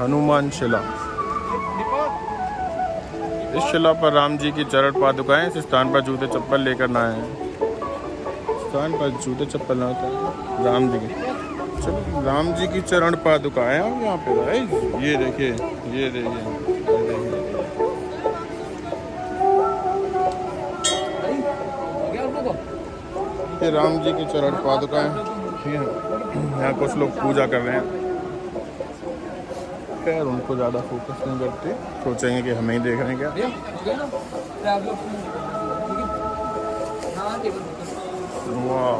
हनुमान शिला। इस शिला पर राम जी की चरण पादुकाएं। इस स्थान पर जूते चप्पल लेकर ना आए। स्थान पर जूते चप्पल ना होता है राम जी की। चलो राम जी की चरण पादुकाएं हैं यहाँ पे भाई। ये देखिए, ये देखिए, ये राम जी की चरण पादुकाएं। यहाँ कुछ लोग पूजा कर रहे हैं। खैर उनको ज़्यादा फोकस नहीं करते, सोचेंगे कि हमें ही देख रहे हैं क्या। वाह,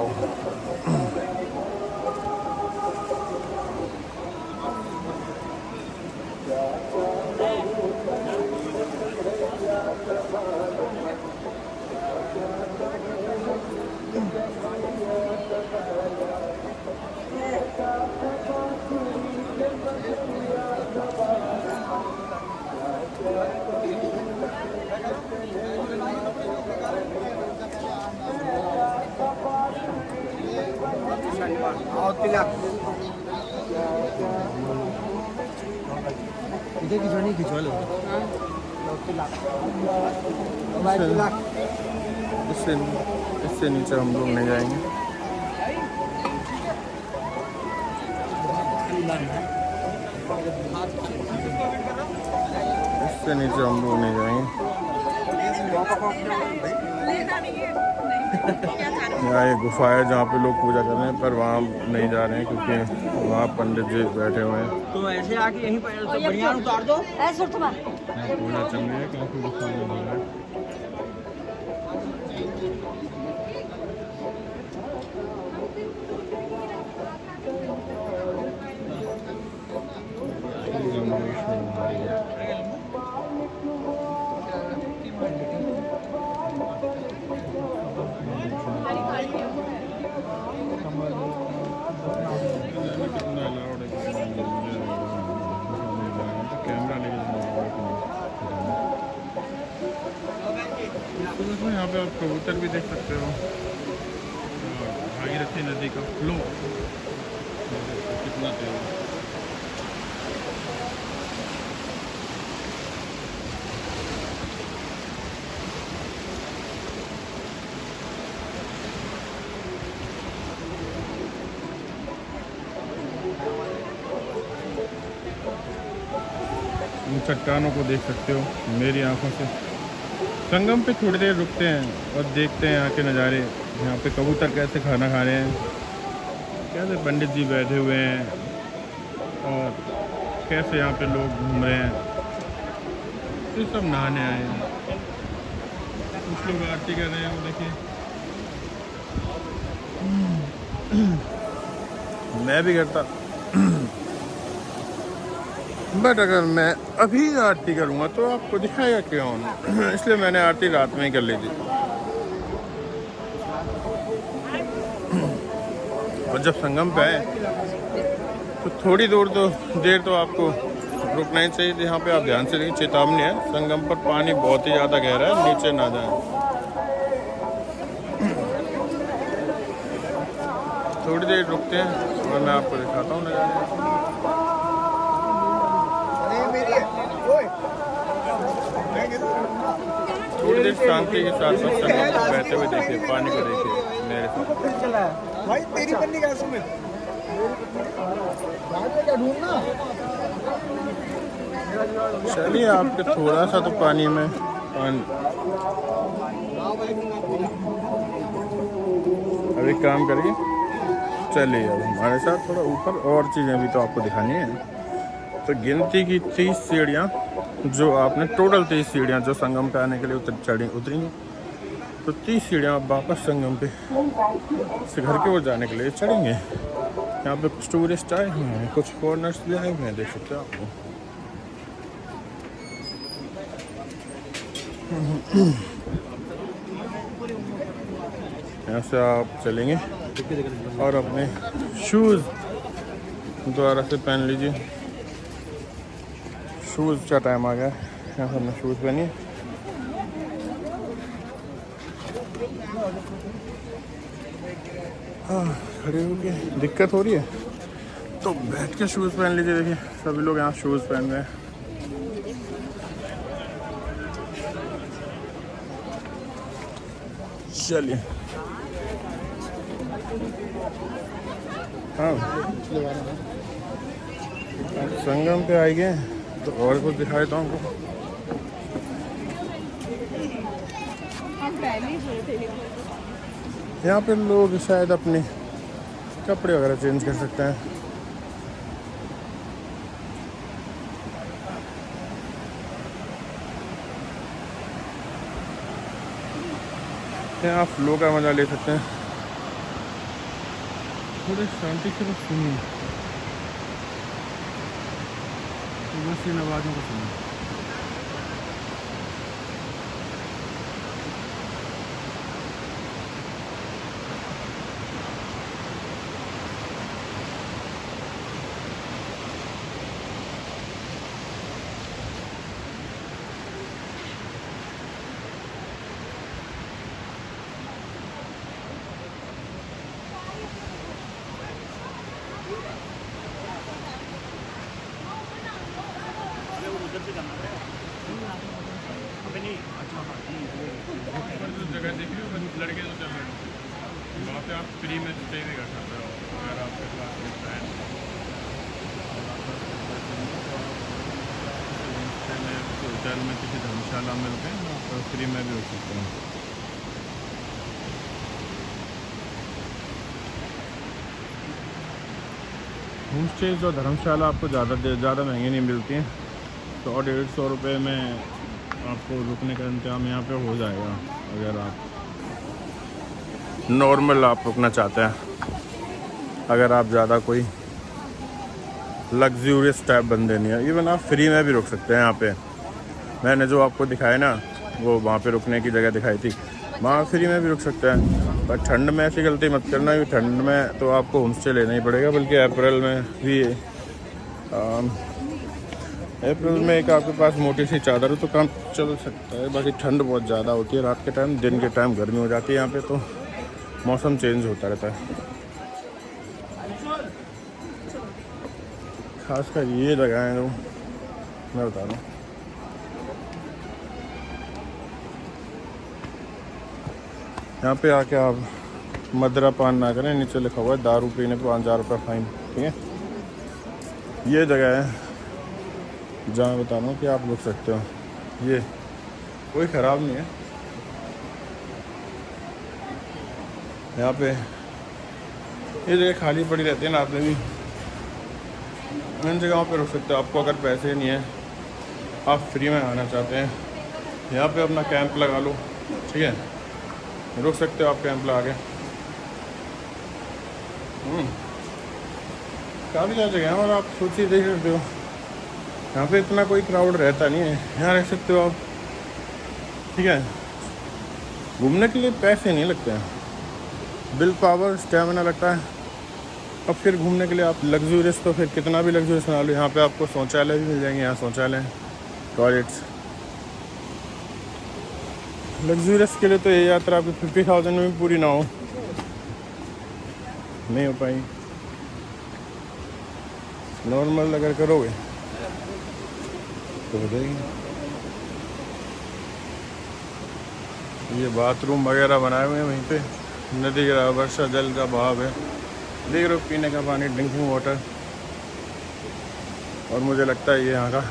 इधर खिंचवा नहीं, खिंचवा लो। इससे नीचे हम लोग नहीं जाएंगे। इससे नीचे हम लोग नहीं जाएंगे। यहाँ ये गुफा है जहाँ पे लोग पूजा कर रहे हैं, पर वहाँ नहीं जा रहे हैं क्योंकि वहाँ पंडित जी बैठे हुए हैं। तो ऐसे आके यहीं पर तो बढ़िया उतार दो। यहाँ पूजा चल रही है, काफी गुफा में हो रहा है। यहाँ पे आप कबूतर भी देख सकते हो। भागीरथी नदी का फ्लो कितना तेज है। इन चट्टानों को देख सकते हो मेरी आंखों से। संगम पे थोड़ी देर रुकते हैं और देखते हैं यहाँ के नज़ारे। यहाँ पे कबूतर कैसे खाना खा रहे हैं, कैसे पंडित जी बैठे हुए हैं और कैसे यहाँ पे लोग घूम रहे हैं। ये सब नहाने आए हैं। कुछ लोग आरती कर रहे हैं, वो देखिए। मैं भी करता बट अगर मैं अभी आरती करूँगा तो आपको दिखाएगा क्यों। इसलिए मैंने आरती रात में ही कर ली थी। और जब संगम पे आए तो थोड़ी देर तो आपको रुकना ही चाहिए। यहाँ पे आप ध्यान से देखिए, चेतावनी है, संगम पर पानी बहुत ही ज़्यादा गहरा है, नीचे ना जाए। थोड़ी देर रुकते हैं और मैं आपको दिखाता हूँ नज़ारे। थोड़ी देर शांति के साथ संगम पर बहते हुए देखिए, पानी को देखिए मेरे साथ। भाई तेरी पन्नी का सुन ढूंढना। चलिए आपके थोड़ा सा तो पानी में अभी काम करिए। चलिए अब हमारे साथ थोड़ा ऊपर और चीज़ें भी तो आपको दिखानी है। तो गिनती की 30 सीढ़ियाँ, जो आपने टोटल 30 सीढ़ियाँ जो संगम पे आने के लिए उतरी। तो 30 सीढ़ियाँ आप वापस संगम पे से घर की ओर जाने के लिए चढ़ेंगे। यहाँ पे कुछ टूरिस्ट आए हुए हैं, कुछ फॉरेनर्स भी आए हुए हैं, देख सकते हो आपको। यहाँ से आप चलेंगे और अपने शूज़ दोबारा से पहन लीजिए। शूज़ का टाइम आ गया। यहाँ से अपने शूज़ पहनिए। हाँ, खड़े हो गए। दिक्कत हो रही है तो बैठ के शूज़ पहन लीजिए। देखिए सभी लोग यहाँ शूज़ पहन रहे हैं। चलिए हाँ संगम पे आएंगे तो और कुछ दिखा देता हूँ हमको। यहाँ पे लोग शायद अपने कपड़े वगैरह चेंज कर सकते हैं। यहाँ फ्लो का मजा ले सकते हैं। थोड़े शांति से बस सुनिए, बस इन आवाज़ों को सुनिए। जगह देख रहे हो लड़के तो चल रहे हैं वहाँ पे आप फ्री में स्टे भी कर सकते हो अगर आपके पास होटल में किसी धर्मशाला में रुके तो फ्री में भी हो सकते हैं। होम स्टेज और धर्मशाला आपको ज़्यादा महंगी नहीं मिलती हैं। 100-150 रुपये में आपको रुकने का इंतजाम यहाँ पे हो जाएगा अगर आप नॉर्मल आप रुकना चाहते हैं। अगर आप ज़्यादा कोई लग्जूरियस टाइप बंदे नहीं है, इवन आप फ्री में भी रुक सकते हैं। यहाँ पे मैंने जो आपको दिखाया ना वो वहाँ पे रुकने की जगह दिखाई थी, वहाँ फ्री में भी रुक सकते हैं। पर ठंड में ऐसी गलती मत करना कि ठंड में तो आपको होम स्टे लेना ही पड़ेगा। बल्कि अप्रैल में भी अप्रैल में एक आपके पास मोटी सी चादर हो तो काम चल सकता है। बाकी ठंड बहुत ज़्यादा होती है रात के टाइम, दिन के टाइम गर्मी हो जाती है यहाँ पे, तो मौसम चेंज होता रहता है। खासकर ये जगह है जो मैं बता रहा हूँ, यहाँ पे आके आप मदिरा पान ना करें। नीचे लिखा हुआ है दारू पीने पर 5000 रुपये फाइन। ठीक है, ये जगह है जहाँ बता रहा हूँ कि आप रुक सकते हो। ये कोई ख़राब नहीं है। यहाँ पे ये जगह खाली पड़ी रहती है ना, आपने भी इन जगहों पे रुक सकते हो। आपको अगर पैसे नहीं है, आप फ्री में आना चाहते हैं, यहाँ पे अपना कैंप लगा लो। ठीक है, रुक सकते हो आप कैंप लगा के। काफ़ी ज़्यादा जगह है और आप सोचिए देख सकते हो, यहाँ पे इतना कोई क्राउड रहता नहीं है, यहाँ रह सकते हो आप। ठीक है, घूमने के लिए पैसे नहीं लगते हैं, विल पावर स्टेमिना लगता है। अब फिर घूमने के लिए आप लग्जूरियस तो फिर कितना भी लग्जूरियस बना लो। यहाँ पे आपको शौचालय भी मिल जाएंगे, यहाँ शौचालय टॉयलेट्स। लग्जूरियस के लिए तो ये यात्रा आपकी 50,000 में भी पूरी ना हो, नहीं हो पाई। नॉर्मल अगर करोगे तो हो जाएगी। ये बाथरूम वगैरह बनाए हुए हैं वहीं पे, नदी का वर्षा जल का बहाव है। देख रहे हो पीने का पानी, ड्रिंकिंग वाटर। और मुझे लगता है ये यहाँ का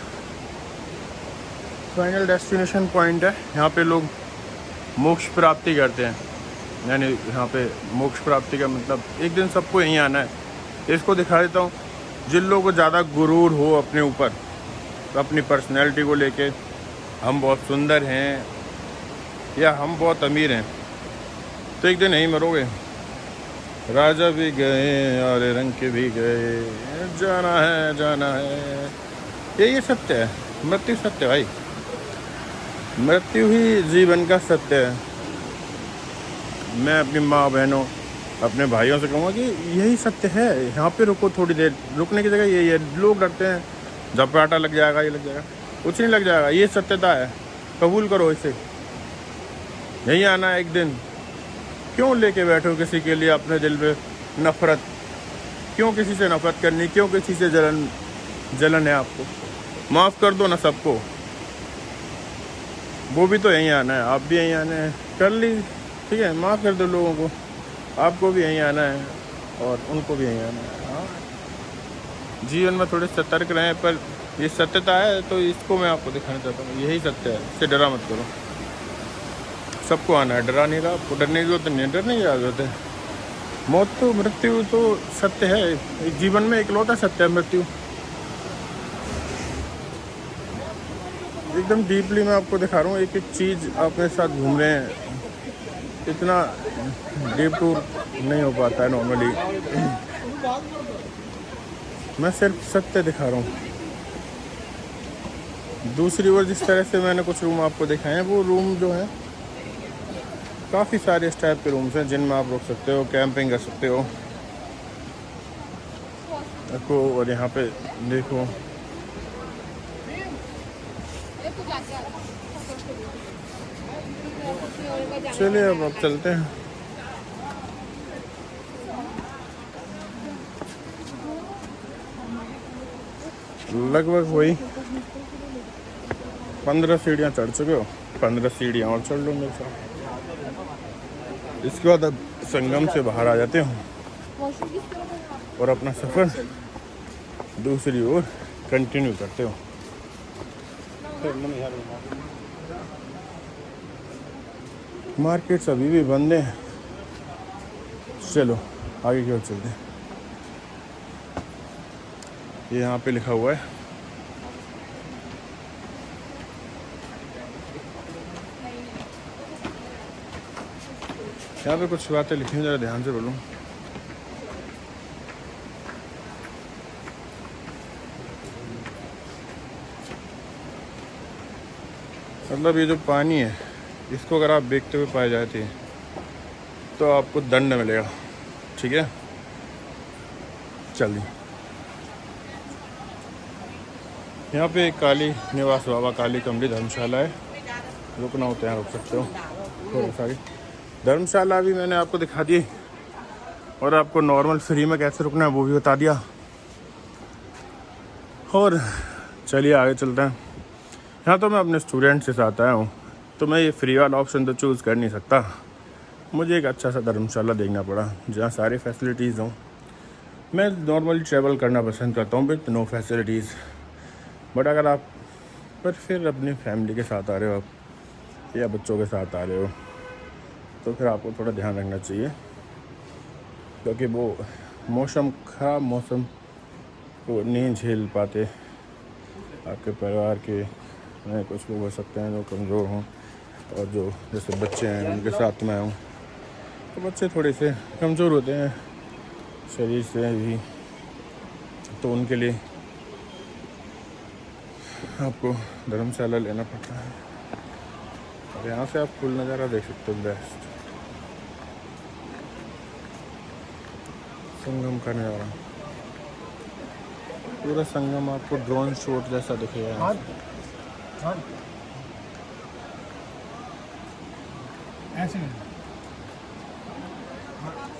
फाइनल डेस्टिनेशन पॉइंट है। यहाँ पे लोग मोक्ष प्राप्ति करते हैं, यानी यहाँ पे मोक्ष प्राप्ति का मतलब एक दिन सबको यहीं आना है। इसको दिखा देता हूँ, जिन लोगों को ज़्यादा गुरूर हो अपने ऊपर, तो अपनी पर्सनैलिटी को लेके, हम बहुत सुंदर हैं या हम बहुत अमीर हैं, तो एक दिन यहीं मरोगे। राजा भी गए और रंग के भी गए, जाना है जाना है। ये सत्य है, मृत्यु सत्य भाई, मृत्यु ही जीवन का सत्य है। मैं अपनी माँ बहनों, अपने भाइयों से कहूँगा कि यही सत्य है। यहाँ पे रुको थोड़ी देर, रुकने की जगह यही है। लोग डरते हैं झपराटा लग जाएगा, ये लग जाएगा, कुछ नहीं लग जाएगा। ये सत्यता है, कबूल करो इसे। यहीं आना है एक दिन। क्यों लेके बैठो किसी के लिए अपने दिल में नफरत? क्यों किसी से नफरत करनी, क्यों किसी से जलन है आपको? माफ़ कर दो ना सबको, वो भी तो यहीं आना है, आप भी यहीं आना है, कर ली, ठीक है, माफ़ कर दो लोगों को, आपको भी यहीं आना है और उनको भी यहीं आना है। हाँ, जीवन में थोड़े सतर्क रहें, पर ये सत्यता है तो इसको मैं आपको दिखाना चाहता हूँ, यही सत्य है, इससे डरा मत करो। सबको आना है, डरा नहीं रहा, आपको डरने की जरूरत नहीं है, डरने की जरूरत है। मौत तो, मृत्यु तो सत्य है, एक जीवन में इकलौता सत्य है मृत्यु। एकदम डीपली मैं आपको दिखा रहा हूँ, एक एक चीज़ आप मेरे साथ घूम रहे हैं, इतना डीप टूर नहीं हो पाता है नॉर्मली। मैं सिर्फ सत्य दिखा रहा हूँ। दूसरी ओर जिस तरह से मैंने कुछ रूम आपको दिखाए हैं, वो रूम जो है काफ़ी सारे इस टाइप के रूम्स हैं जिनमें आप रुक सकते हो, कैंपिंग कर सकते हो। देखो, और यहाँ पे देखो, चलिए अब चलते हैं। लगभग वही 15 सीढ़ियाँ चढ़ चुके हो, 15 सीढ़ियाँ और चढ़ लो मेरे साथ। इसके बाद अब संगम से बाहर आ जाते हो और अपना सफ़र दूसरी ओर कंटिन्यू करते हो। मार्केट्स अभी भी बंद है, चलो आगे की ओर चलते हैं। ये यहाँ पे लिखा हुआ है, यहाँ पे कुछ बातें लिखी हैं, ज़रा ध्यान से बोलूँ। मतलब ये जो पानी है, इसको अगर आप देखते हुए पाए जाते हैं तो आपको दंड मिलेगा, ठीक है। चलिए, यहाँ पे काली निवास बाबा काली कमरी धर्मशाला है, रुकना होता है, रुक सकते हो। थोड़ी सारी धर्मशाला भी मैंने आपको दिखा दी और आपको नॉर्मल फ्री में कैसे रुकना है वो भी बता दिया। और चलिए आगे चलते हैं। यहाँ तो मैं अपने स्टूडेंट्स के साथ आया हूँ, तो मैं ये फ्री वाला ऑप्शन तो चूज़ कर नहीं सकता, मुझे एक अच्छा सा धर्मशाला देखना पड़ा जहाँ सारी फैसिलिटीज़ हों। मैं नॉर्मली ट्रैवल करना पसंद करता हूँ विद नो फैसिलिटीज़, बट अगर आप पर फिर अपनी फैमिली के साथ आ रहे हो आप या बच्चों के साथ आ रहे हो तो फिर आपको थोड़ा ध्यान रखना चाहिए, क्योंकि वो ख़राब मौसम को नहीं झेल पाते। आपके परिवार के कुछ लोग हो सकते हैं जो कमज़ोर हों, और जो जैसे बच्चे हैं उनके साथ में आऊँ, तो बच्चे थोड़े से कमज़ोर होते हैं शरीर से भी, तो उनके लिए आपको धर्मशाला लेना पड़ता है। और यहाँ से आप फुल नज़ारा देख सकते हो, बेस्ट संगम का नज़ारा, पूरा संगम आपको ड्रोन शॉट जैसा दिखेगा। हाँ। ऐसे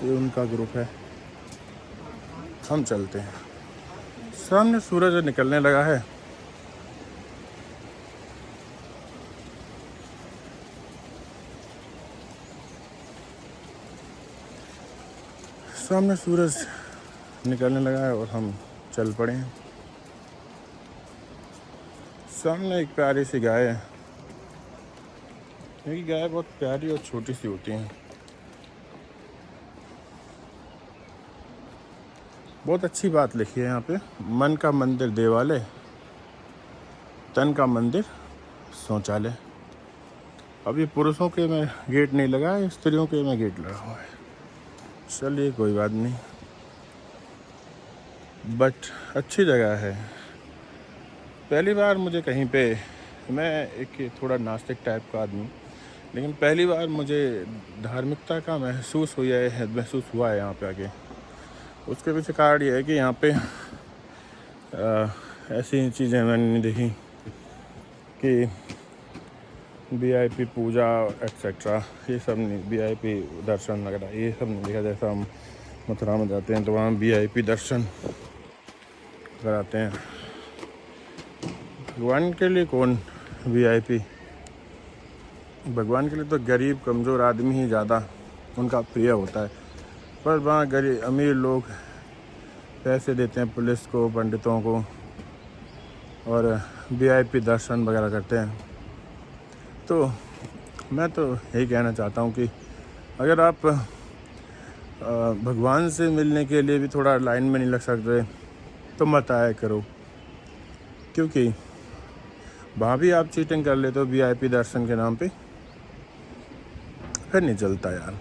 ये उनका ग्रुप है, हम चलते हैं। सामने सूरज निकलने लगा है, सामने सूरज निकलने लगा है और हम चल पड़े हैं। सामने एक प्यारी सी गाय है, ये गाय बहुत प्यारी और छोटी सी होती हैं, बहुत अच्छी बात लिखी है यहाँ पे, मन का मंदिर देवालय, तन का मंदिर शौचालय। अभी पुरुषों के में गेट नहीं लगा है, स्त्रियों के में गेट लगा हुआ है। चलिए कोई बात नहीं, बट अच्छी जगह है। पहली बार मुझे कहीं पे, मैं एक थोड़ा नास्तिक टाइप का आदमी, लेकिन पहली बार मुझे धार्मिकता का महसूस हुआ है यहाँ पे आके। उसके पीछे कारण ये है कि यहाँ पे ऐसी चीज़ें मैंने नहीं देखी कि VIP पूजा एक्सेट्रा, ये सब नहीं, VIP दर्शन वगैरह ये सब नहीं देखा। जैसा हम मथुरा में जाते हैं तो वहाँ VIP दर्शन कराते हैं। भगवान के लिए कौन VIP? भगवान के लिए तो गरीब कमज़ोर आदमी ही ज़्यादा उनका प्रिय होता है। पर वहाँ गरीब अमीर लोग पैसे देते हैं पुलिस को, पंडितों को, और VIP दर्शन वगैरह करते हैं। तो मैं तो यही कहना चाहता हूँ कि अगर आप भगवान से मिलने के लिए भी थोड़ा लाइन में नहीं लग सकते तो मत आया करो, क्योंकि वहाँ भी आप चीटिंग कर लेते हो VIP दर्शन के नाम पे, फिर नहीं चलता यार।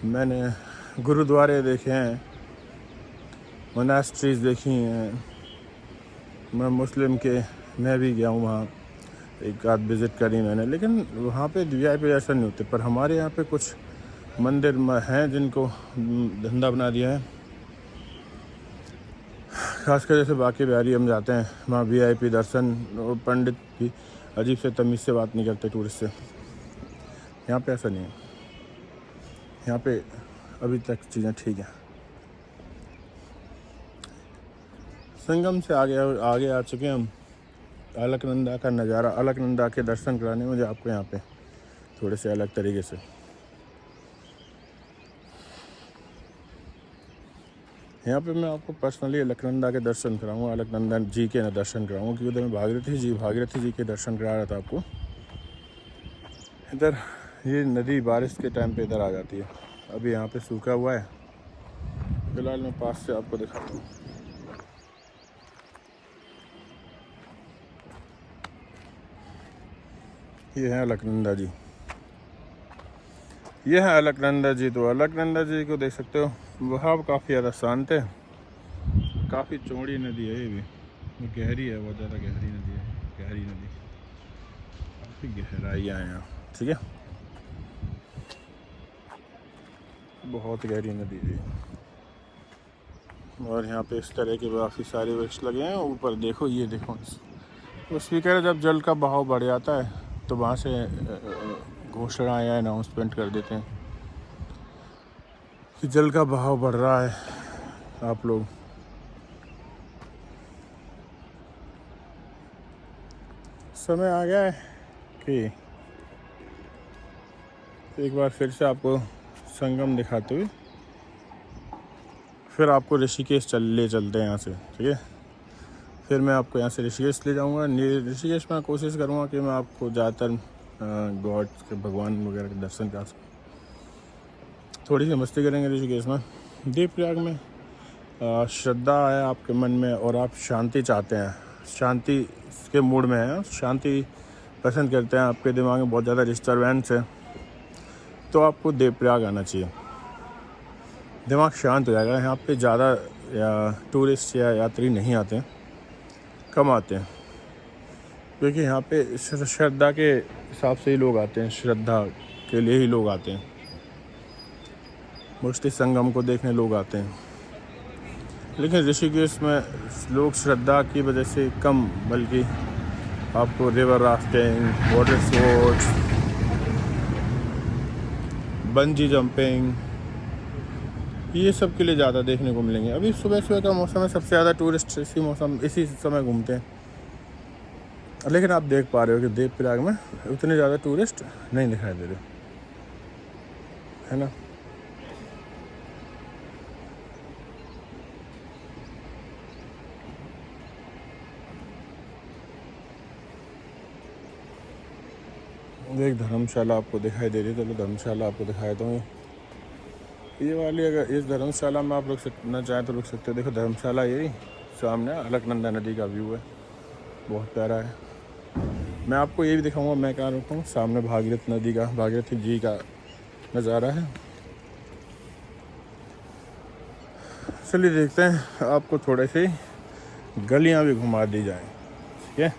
मैंने गुरुद्वारे देखे हैं, मोनास्ट्रीज देखी हैं, मैं मुस्लिम के मैं भी गया हूँ वहाँ, एक आध विज़िट करी मैंने, लेकिन वहाँ पे VIP दर्शन नहीं होते। पर हमारे यहाँ पे कुछ मंदिर हैं जिनको धंधा बना दिया है, खासकर जैसे बाकी बिहारी हम जाते हैं वहाँ VIP दर्शन, और पंडित भी अजीब से तमीज़ से बात नहीं करते टूरिस्ट से। यहाँ पे ऐसा नहीं है, यहाँ पे अभी तक चीज़ें ठीक हैं। संगम से आगे आ चुके हैं हम। अलकनंदा का नज़ारा, अलकनंदा के दर्शन कराने मुझे आपको यहाँ पे थोड़े से अलग तरीके से। यहाँ पे मैं आपको पर्सनली अलकनंदा के दर्शन कराऊंगा, अलकनंदा जी के दर्शन कराऊंगा, क्योंकि उधर मैं भागीरथी जी के दर्शन करा रहा था आपको। इधर ये नदी बारिश के टाइम पे इधर आ जाती है, अभी यहाँ पे सूखा हुआ है। फिलहाल मैं पास से आपको दिखाता हूँ। ये है अलकनंदा जी, ये है अलकनंदा जी। तो अलकनंदा जी को देख सकते हो, वहाँ काफ़ी ज़्यादा शांत है, काफ़ी चौड़ी नदी है, ये भी गहरी है, बहुत ज़्यादा गहरी नदी है, गहरी नदी, काफ़ी गहराइयाँ हैं यहाँ, ठीक है, बहुत गहरी नदी है। और यहाँ पे इस तरह के काफ़ी सारे वृक्ष लगे हैं। ऊपर देखो, ये देखो, तो स्पीकर जब जल का बहाव बढ़ जाता है तो वहाँ से घोषणा या अनाउंसमेंट कर देते हैं कि जल का बहाव बढ़ रहा है, आप लोग समय आ गया है कि एक बार फिर से आपको संगम दिखाते हुए फिर आपको ऋषिकेश ले चलते हैं यहाँ से, ठीक है। फिर मैं आपको यहाँ से ऋषिकेश ले जाऊँगा। ऋषिकेश में कोशिश करूँगा कि मैं आपको ज़्यादातर गॉड के, भगवान वगैरह के दर्शन करा सकूँ। थोड़ी सी मस्ती करेंगे ऋषिकेश में। देवप्रयाग में श्रद्धा है आपके मन में और आप शांति चाहते हैं, शांति के मूड में हैं, शांति पसंद करते हैं, आपके दिमाग में बहुत ज़्यादा डिस्टर्बेंस है, तो आपको देवप्रयाग आना चाहिए। दिमाग शांत हो जाएगा। यहाँ पे ज़्यादा टूरिस्ट या यात्री नहीं आते हैं, कम आते हैं, क्योंकि यहाँ पे श्रद्धा के हिसाब से ही लोग आते हैं, श्रद्धा के लिए ही लोग आते हैं, मोस्टली संगम को देखने लोग आते हैं। लेकिन ऋषिकेश में लोग श्रद्धा की वजह से कम, बल्कि आपको river rafting, water sports, bungee jumping, ये सब के लिए ज़्यादा देखने को मिलेंगे। अभी सुबह सुबह का मौसम है, सबसे ज़्यादा टूरिस्ट इसी समय घूमते हैं। लेकिन आप देख पा रहे हो कि देवप्रयाग में उतने ज़्यादा टूरिस्ट नहीं दिखाई दे रहे, है ना। एक धर्मशाला आपको दिखाई दे रही है, चलो धर्मशाला आपको दिखाई दूँ। ये वाली, अगर इस धर्मशाला में आप रुक सकना चाहें तो रुक सकते हो। देखो धर्मशाला यही सामने अलकनंदा नदी का व्यू है, बहुत प्यारा है। मैं आपको ये भी दिखाऊंगा मैं कहाँ रुका हूँ। सामने भागीरथ नदी का, भागीरथी जी का नज़ारा है। चलिए देखते हैं, आपको थोड़े से गलियाँ भी घुमा दी जाएँ, ठीक है।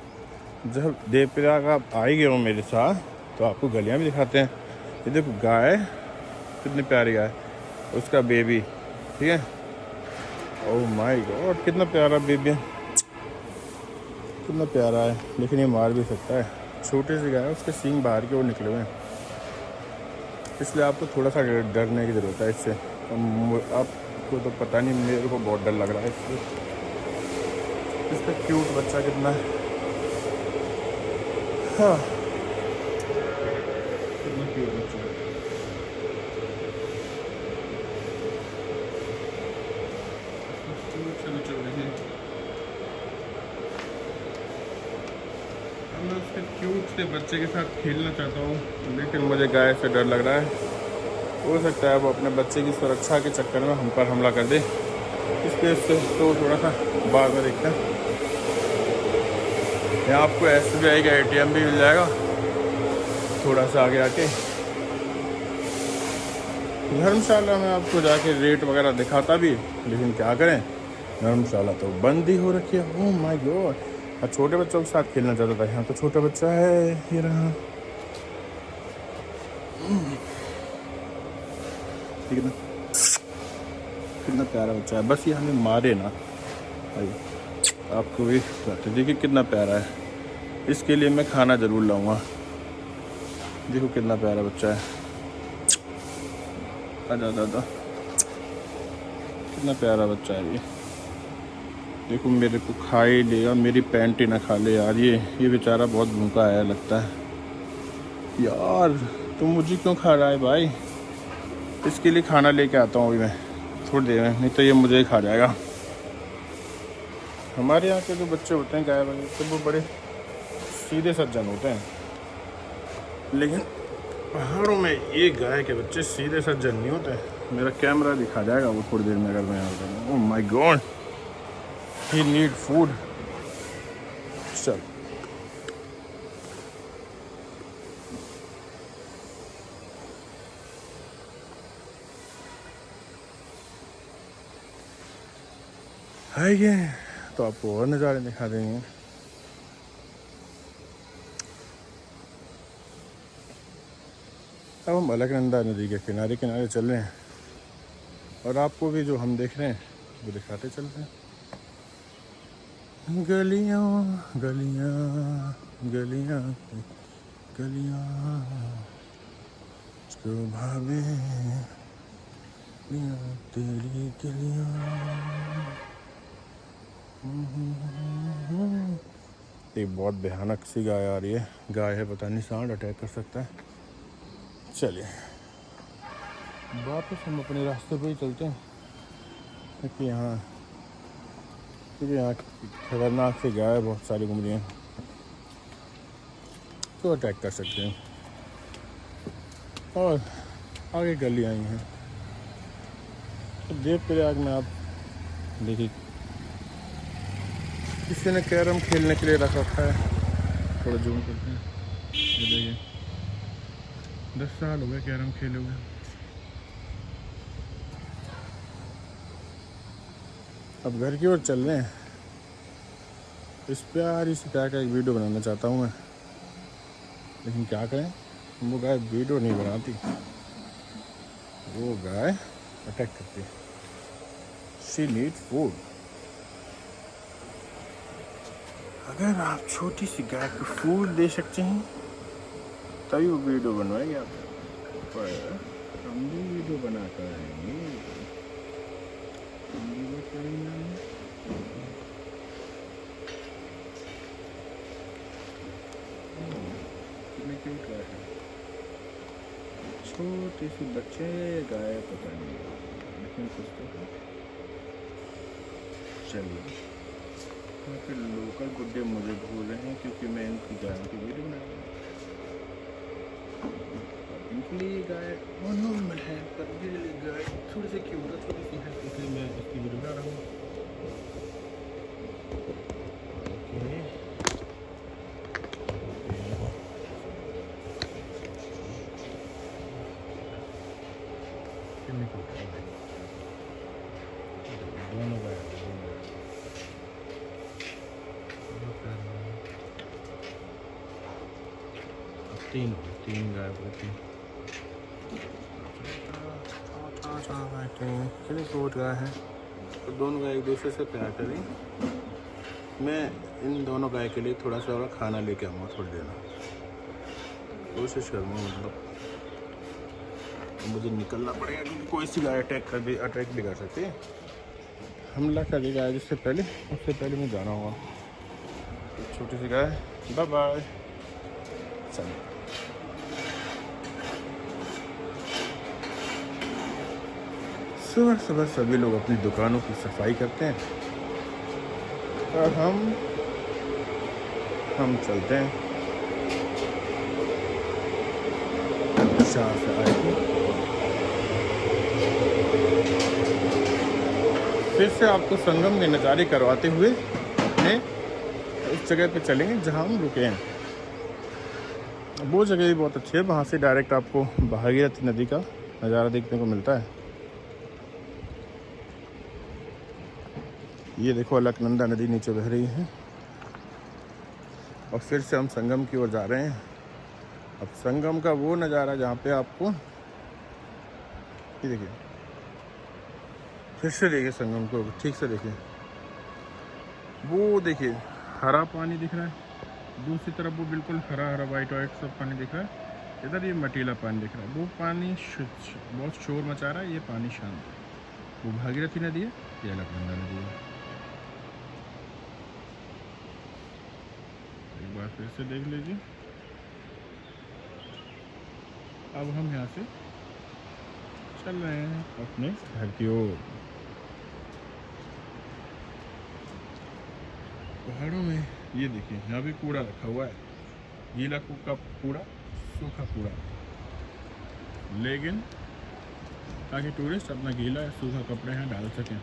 जब देवप्रयाग आप आ ही गए हो मेरे साथ, तो आपको गलियाँ भी दिखाते हैं। ये देखो गाय, कितनी प्यारी गाय, उसका बेबी, ठीक है। ओह माय गॉड, कितना प्यारा बेबी है, कितना प्यारा है, लेकिन ये मार भी सकता है। छोटे से गाय है, उसके सींग बाहर के वो निकले हुए हैं। इसलिए आपको थोड़ा सा डरने की ज़रूरत है इससे। आपको तो पता नहीं, मेरे को बहुत डर लग रहा है इससे। इसका क्यूट बच्चा कितना है, हाँ कितना क्यूट बच्चा है। मैं उसके क्यूट से बच्चे के साथ खेलना चाहता हूँ, लेकिन मुझे गाय से डर लग रहा है। हो सकता है वो अपने बच्चे की सुरक्षा के चक्कर में हम पर हमला कर दे, इसलिए उससे तो थोड़ा सा बाद में देखते हैं। यहाँ आपको SBI का ATM भी मिल जाएगा थोड़ा सा आगे आके। धर्मशाला में आपको जाके रेट वगैरह दिखाता भी, लेकिन क्या करें, धर्मशाला तो बंद ही हो रखी है। ओह माय गॉड, छोटे बच्चों के साथ खेलना चाहता था, यहाँ तो छोटा बच्चा है, ये रहा। ठीक है ना, कितना प्यारा बच्चा है, बस ये हमें मारे ना भाई। आपको भी देखिए कितना प्यारा है, इसके लिए मैं खाना ज़रूर लाऊंगा। देखो कितना प्यारा बच्चा है, आजा दादा, कितना प्यारा बच्चा है ये। देखो मेरे को खा ही लेगा, मेरी पैंट ही ना खा ले यार। ये बेचारा बहुत भूखा है लगता है यार। तुम मुझे क्यों खा रहा है भाई? इसके लिए खाना लेके आता हूँ अभी मैं थोड़ी देर में, नहीं तो ये मुझे ही खा जाएगा। हमारे यहाँ के जो बच्चे होते हैं गाय वगैरह तो वो बड़े सीधे सज्जन होते हैं, लेकिन पहाड़ों में ये गाय के बच्चे सीधे सज्जन नहीं होते। मेरा कैमरा दिखा जाएगा वो थोड़ी देर में अगर मैं यहाँ। Oh my God, he need food. चल है ये, तो आपको और नज़ारे दिखा देंगे। अब हम अलकनंदा नदी के किनारे किनारे चल रहे हैं, और आपको भी जो हम देख रहे हैं वो दिखाते चल रहे हैं। गलियाँ गलियाँ गलियाँ गलियाँ जो भावे तेरी गलियाँ। एक बहुत भयानक सी गाय आ रही है, गाय है पता नहीं, सांड अटैक कर सकता है। चलिए वापस हम अपने रास्ते पे ही चलते हैं, क्योंकि यहाँ खतरनाक सी गाय बहुत सारी घूम रही हैं, तो अटैक कर सकते हैं। और आगे गली आई हैं, तो देवप्रयाग में आप देखिए किसी ने कैरम खेलने के लिए रख रखा है। थोड़ा जूम करते हैं, ये देखिए 10 साल हो गए कैरम खेले हुए। अब घर की ओर चल रहे हैं। इस प्यारी सी गाय का एक वीडियो बनाना चाहता हूँ मैं, लेकिन क्या करें, वो गाय वीडियो नहीं बनाती, वो गाय अटैक करती है। She need food. अगर आप छोटी सी गाय को फूड दे सकते हैं तभी वो वीडियो बनवाएंगे आप, पर हम भी वीडियो बना कर आएंगे। छोटी सी बच्चे गाय पता नहीं, लेकिन कुछ तो है। चलिए यहाँ पे लोकल गुड्डे मुझे भूल रहे हैं, क्योंकि मैं इनकी गाय की वीडियो बना रहा हूँ। इनके लिए गाय नॉर्मल है, पर मेरे लिए गाय थोड़ी सी क्यूट है, थोड़ी सी है, इसलिए मैं इसकी वीडियो बना रहा हूँ। दोनों गाय तीन गाय होती चलिए कोट गाय है, तो दोनों गाय एक दूसरे से प्यार करें। मैं इन दोनों गाय के लिए थोड़ा सा और खाना लेके आऊँगा थोड़ी देर में, कोशिश करूँगा मतलब। मुझे निकलना पड़ेगा क्योंकि कोई सी गाय अटैक भी कर सकती है, हमला करेगी गाय जिससे पहले, उससे पहले मैं जाना होगा। एक छोटी सी गाय, बाय बाय। चलिए सुबह सुबह सभी लोग अपनी दुकानों की सफाई करते हैं और हम चलते हैं शाह से आए थे। फिर से आपको संगम के नज़ारे करवाते हुए अपने उस जगह पे चलेंगे जहां हम रुके हैं। वो जगह भी बहुत अच्छी है, वहाँ से डायरेक्ट आपको भागीरथी नदी का नज़ारा देखने को मिलता है। ये देखो अलकनंदा नदी नीचे बह रही है और फिर से हम संगम की ओर जा रहे हैं। अब संगम का वो नज़ारा जहाँ पे आपको ये देखिए, फिर से देखिए संगम को ठीक से देखिए, वो देखिए हरा पानी दिख रहा है, दूसरी तरफ वो बिल्कुल हरा हरा वाइट सब पानी दिख रहा है, इधर ये मटीला पानी दिख रहा है। वो पानी बहुत शोर मचा रहा है, ये पानी शांत है। वो भागीरथी नदी है, ये अलकनंदा नदी है। एक बार फिर से देख लीजिए। अब हम यहाँ से चल रहे हैं अपने घर की ओर। पहाड़ों में ये देखिए, यहाँ भी कूड़ा रखा हुआ है, गीला का कूड़ा, सूखा कूड़ा, लेकिन ताकि टूरिस्ट अपना गीला या सूखा कपड़े यहाँ डाल सकें।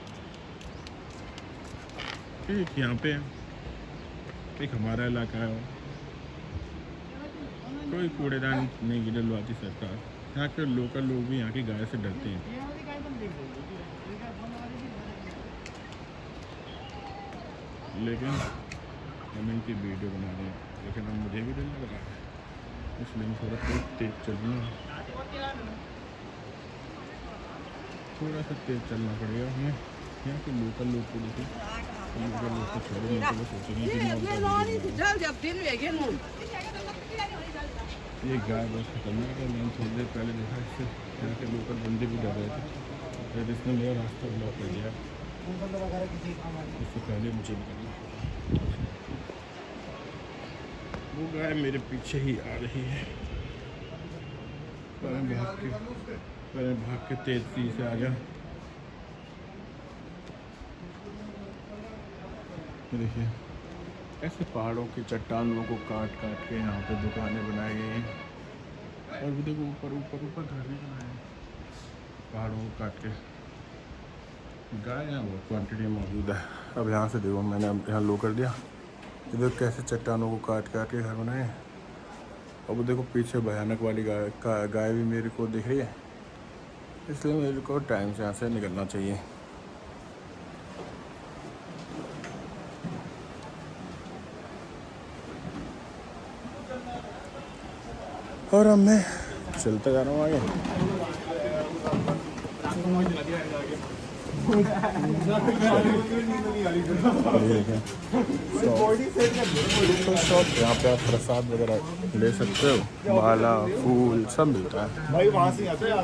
ठीक यहाँ पे एक हमारा इलाका है, कोई कूड़ेदान नहीं गिरवाती सरकार। यहाँ के लोकल लोग भी यहाँ की गाय से डरते हैं। लेकिन हम इनकी वीडियो बना रहे हैं, लेकिन अब मुझे भी डर लग रहा है, इसलिए थोड़ा तेज चलना, थोड़ा सा तेज चलना पड़ेगा हमें। यहाँ के लोकल लोग को देखिए, लोकल लोग को छोड़ो, नहीं तो वो सोचेंगे कि ये गाय बहुत खतरनाक है। मैंने थोड़ी देर पहले देखा, इससे यहाँ के लोकल बंदे भी डर रहे थे, फिर इसने मेरा रास्ता ब्लॉक कर दिया। इससे पहले मुझे निकलना, वो गाय मेरे पीछे ही आ रही है। मैं भाग के तेजी से आ गया। देखिए ऐसे पहाड़ों की चट्टानों को काट काट के यहाँ पे दुकानें बनाई गई हैं, और भी देखो ऊपर ऊपर ऊपर घर भी बनाए हैं पहाड़ों को काट के। गाय यहाँ बहुत क्वान्टिटी में मौजूद है। अब यहाँ से देखो, मैंने अब यहाँ लो कर दिया, इधर कैसे चट्टानों को काट काट के घर बनाए हैं। और वो देखो पीछे भयानक वाली गाय भी मेरे को दिख रही है, इसलिए मेरे को टाइम से यहाँ से निकलना चाहिए। और अब मैं चलता जा रहा हूँ आगे। शॉप, यहाँ पे आप प्रसाद वगैरह ले सकते हो, माला फूल सब मिलता है भाई। वहाँ से आते हैं,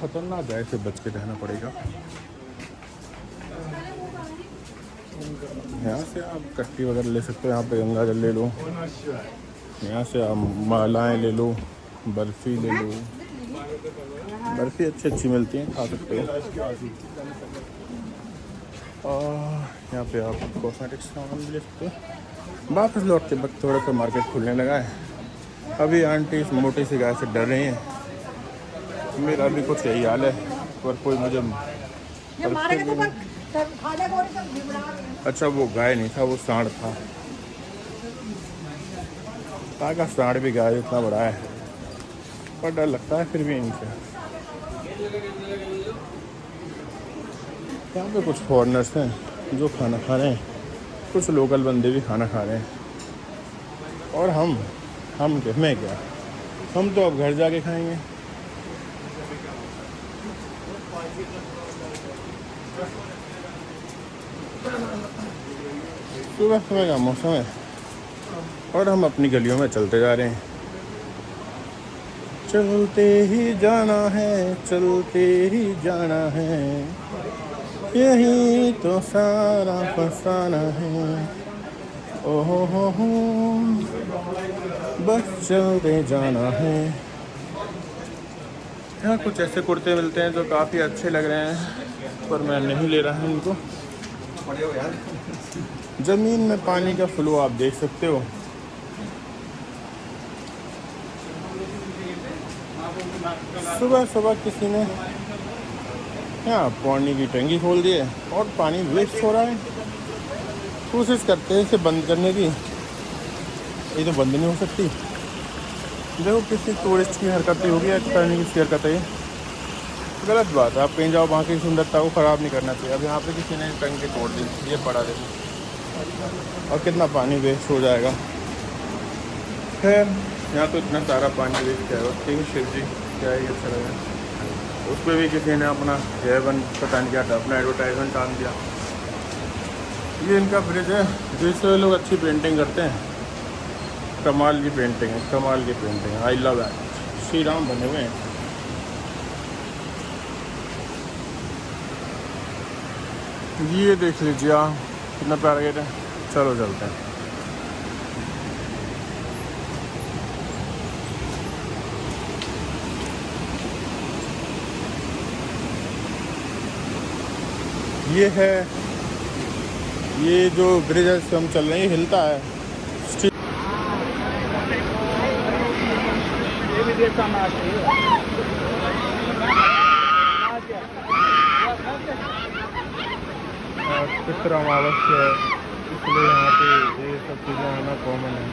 खतरनाक गाय से बच के रहना पड़ेगा। यहाँ से आप कट्टी वगैरह ले सकते हो, यहाँ पे गंगा जल ले लो, यहाँ से आप मालाएं ले लो, बर्फ़ी ले लो, बर्फ़ी अच्छी मिलती हैं, खा सकते हो। और यहाँ पे आप कॉस्मेटिक्स सामान भी ले सकते हो। वापस लौटते वक्त थोड़ा सा मार्केट खुलने लगा है। अभी आंटी इस मोटी सी गाय से डर रही हैं, मेरा भी कुछ यही हाल है, पर कोई मुझे अच्छा वो गाय नहीं था, वो सांड था। ताकि सांड भी गाय इतना बड़ा है, पर डर लगता है फिर भी इनसे। यहाँ पे कुछ फॉरेनर्स हैं जो खाना खा रहे हैं, कुछ लोकल बंदे भी खाना खा रहे हैं। और हम मैं क्या, हम तो अब घर जाके खाएंगे। सुबह सुबह का मौसम है, और हम अपनी गलियों में चलते जा रहे हैं। चलते ही जाना है, चलते ही जाना है, यही तो सारा फसाना है। ओहो हो, बस चलते जाना है। यहाँ कुछ ऐसे कुर्ते मिलते हैं जो काफ़ी अच्छे लग रहे हैं, पर मैं नहीं ले रहा हूँ इनको। ज़मीन में पानी का फ्लो आप देख सकते हो। सुबह सुबह किसी ने यहाँ पानी की टंकी खोल दी है और पानी वेस्ट हो रहा है। कोशिश करते हैं इसे बंद करने की, ये तो बंद नहीं हो सकती। देखो किसी टूरिस्ट की हरकत ही होगी या पता नहीं किसकी हरकत है, ये गलत बात है। आप कहीं जाओ, वहाँ की सुंदरता को ख़राब नहीं करना चाहिए। अब यहाँ पे किसी ने टंकी तोड़ दी, ये पड़ा देखो, और कितना पानी वेस्ट हो जाएगा। खैर यहाँ तो इतना सारा पानी वेस्ट किया है। किंग शिव जी क्या ही अच्छा लगा, उस पर भी किसी ने अपना जयवन पता नहीं क्या था, अपना एडवर्टाइजमेंट टांग दिया। ये इनका ब्रिज है जिससे लोग अच्छी पेंटिंग करते हैं। कमाल की पेंटिंग है, कमाल की पेंटिंग है। I love it. Shri Ram बने हुए हैं। ये देख लीजिए आप, कितना प्यारा गेट है। चलो चलते हैं। ये है, ये जो ब्रिज है हम चल रहे हैं, ये हिलता है। पितृ अमावस्या है, इसलिए यहाँ पे ये सब चीज़ें आना कॉमन है।